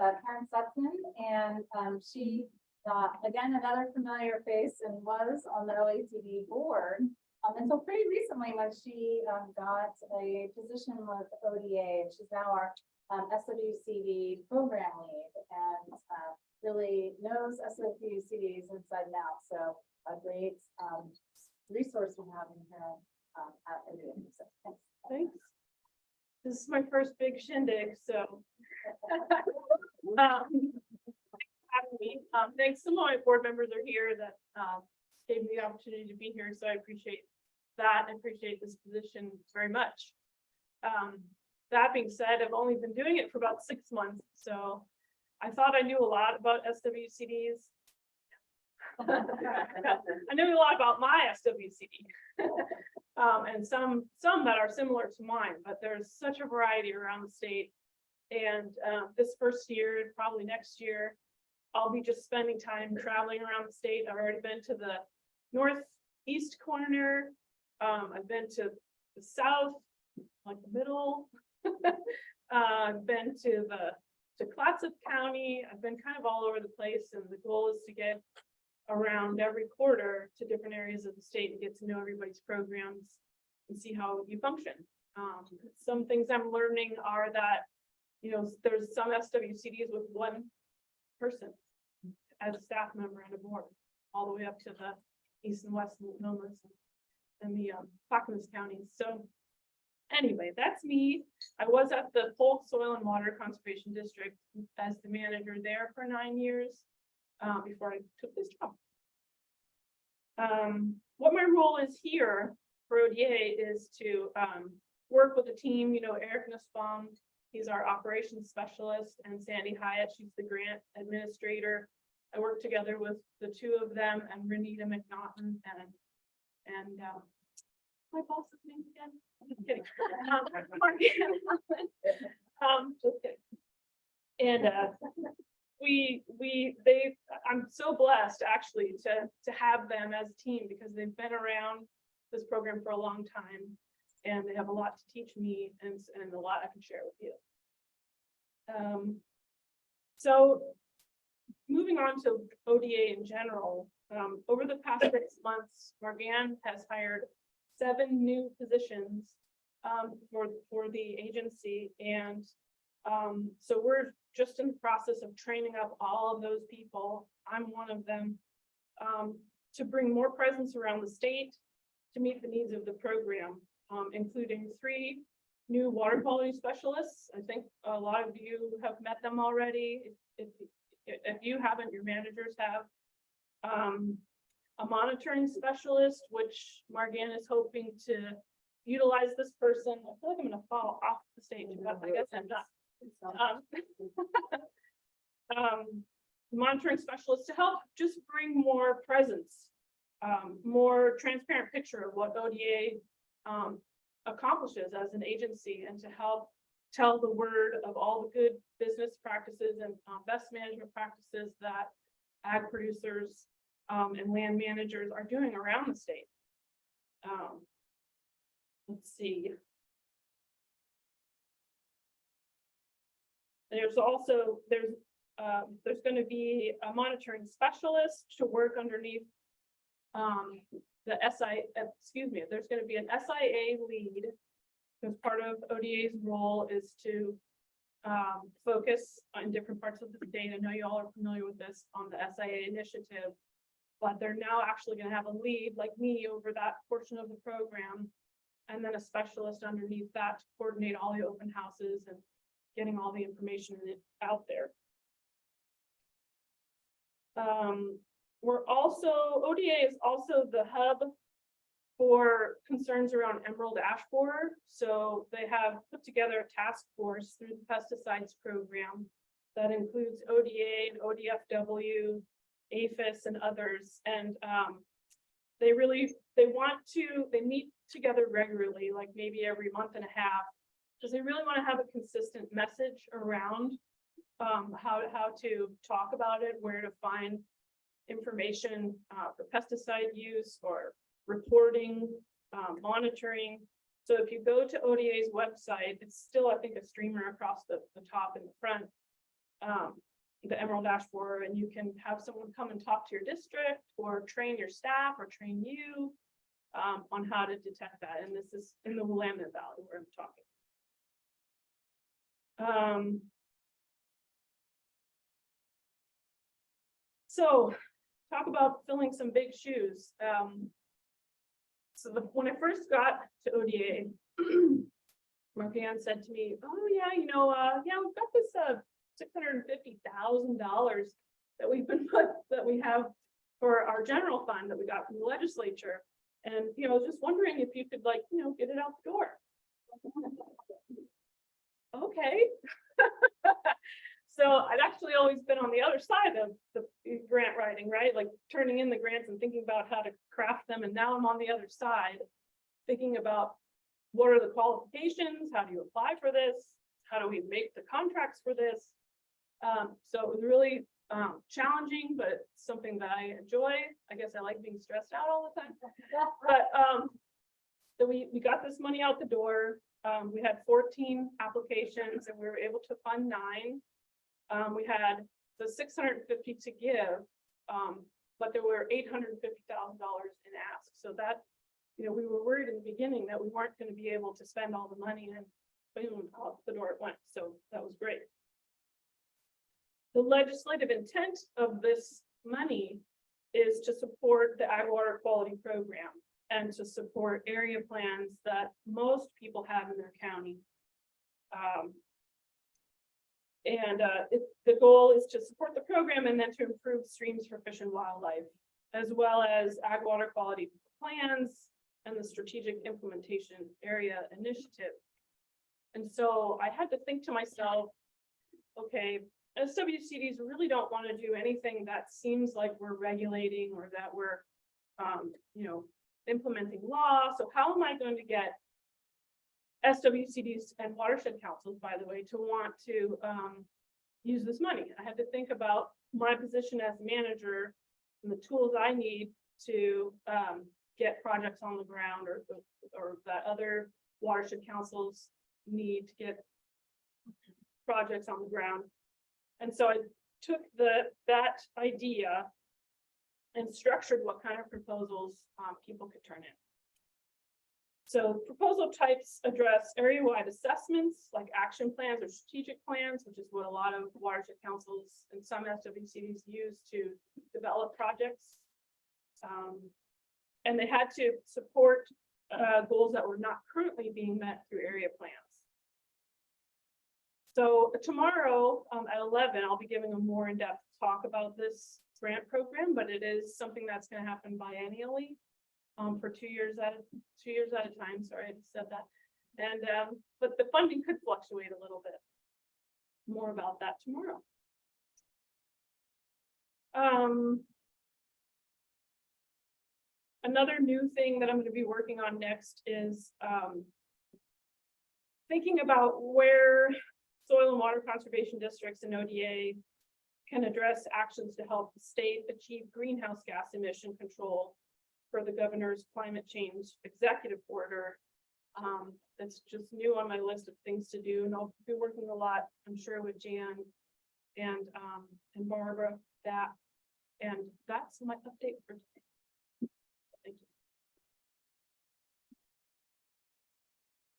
Karin Stutzman, and she, again, another familiar face and was on the OECD board until pretty recently when she got a position with ODA, and she's now our SWCD program lead and really knows SWCDs inside and out. So a great resource we have in here at ODA. So thanks. Thanks. This is my first big shindig, so thanks. Some of my board members are here that gave me the opportunity to be here, so I appreciate that. I appreciate this position very much. That being said, I've only been doing it for about 6 months, so I thought I knew a lot about SWCDs. I knew a lot about my SWCD. And some that are similar to mine, but there's such a variety around the state. And this first year, probably next year, I'll be just spending time traveling around the state. I've already been to the northeast corner. I've been to the south, like the middle. I've been to Clatsop County. I've been kind of all over the place, and the goal is to get around every quarter to different areas of the state and get to know everybody's programs and see how you function. Some things I'm learning are that, you know, there's some SWCDs with one person as a staff member and a board, all the way up to the east and west Multnomahs and the Clackamas counties. So anyway, that's me. I was at the Polk Soil and Water Conservation District as the manager there for 9 years. Before I took this job. What my role is here for ODA is to work with the team. You know, Eric Nussbaum, he's our operations specialist, and Sandy Hyatt, she's the grant administrator. I work together with the two of them and Renita McNaughton and my boss's name again. I'm just kidding. Just kidding. And I'm so blessed actually to have them as a team, because they've been around this program for a long time and they have a lot to teach me and a lot I can share with you. So moving on to ODA in general, over the past 6 months, Morgan has hired 7 new positions for the agency, and so we're just in the process of training up all of those people. I'm one of them, to bring more presence around the state to meet the needs of the program, including 3 new water quality specialists. I think a lot of you have met them already. If you haven't, your managers have. A monitoring specialist, which Morgan is hoping to utilize this person. I feel like I'm going to fall off the stage, but I guess I'm not. Monitoring specialists to help just bring more presence, more transparent picture of what ODA accomplishes as an agency, and to help tell the word of all the good business practices and best management practices that ag producers and land managers are doing around the state. Let's see. There's going to be a monitoring specialist to work underneath the there's going to be an SIA lead, because part of ODA's role is to focus on different parts of the state. I know you all are familiar with this on the SIA initiative, but they're now actually going to have a lead like me over that portion of the program, and then a specialist underneath that to coordinate all the open houses and getting all the information out there. ODA is also the hub for concerns around emerald ash borer. So they have put together a task force through the pesticides program that includes ODA and ODFW, APHIS, and others. And they meet together regularly, like maybe every month and a half, because they really want to have a consistent message around how to talk about it, where to find information for pesticide use or reporting, monitoring. So if you go to ODA's website, it's still, I think, a streamer across the top and the front. the Emerald dashboard, and you can have someone come and talk to your district or train your staff or train you on how to detect that. And this is in the Willamette Valley where I'm talking. So talk about filling some big shoes. When I first got to ODA, Mark-Ann said to me, "Oh yeah, we've got this $650,000 that we have for our general fund that we got from the legislature, and just wondering if you could get it out the door." Okay. So I'd actually always been on the other side of the grant writing, right? Like turning in the grants and thinking about how to craft them. And now I'm on the other side thinking about what are the qualifications? How do you apply for this? How do we make the contracts for this? So it was really challenging, but something that I enjoy. I guess I like being stressed out all the time. But so we got this money out the door. We had 14 applications and we were able to fund 9. We had the 650 to give, but there were $850,000 in ask. So that, we were worried in the beginning that we weren't going to be able to spend all the money, and boom, out the door it went. So that was great. The legislative intent of this money is to support the ag water quality program and to support area plans that most people have in their county. The goal is to support the program and then to improve streams for fish and wildlife, as well as ag water quality plans and the strategic implementation area initiative. And so I had to think to myself, okay, SWCDs really don't want to do anything that seems like we're regulating or that we're, implementing law. So how am I going to get SWCDs and watershed councils, by the way, to want to use this money? I had to think about my position as manager and the tools I need to get projects on the ground, or that other watershed councils need to get projects on the ground. And so I took that idea and structured what kind of proposals people could turn in. So proposal types address area-wide assessments like action plans or strategic plans, which is what a lot of watershed councils and some SWCDs use to develop projects. And they had to support goals that were not currently being met through area plans. So tomorrow at 11, I'll be giving a more in-depth talk about this grant program, but it is something that's going to happen biennially for 2 years at a time. Sorry, I just said that. And but the funding could fluctuate a little bit. More about that tomorrow. Another new thing that I'm going to be working on next is thinking about where soil and water conservation districts and ODA can address actions to help the state achieve greenhouse gas emission control for the governor's climate change executive order. That's just new on my list of things to do, and I'll be working a lot, I'm sure, with Jan and Barbara and that's my update for today.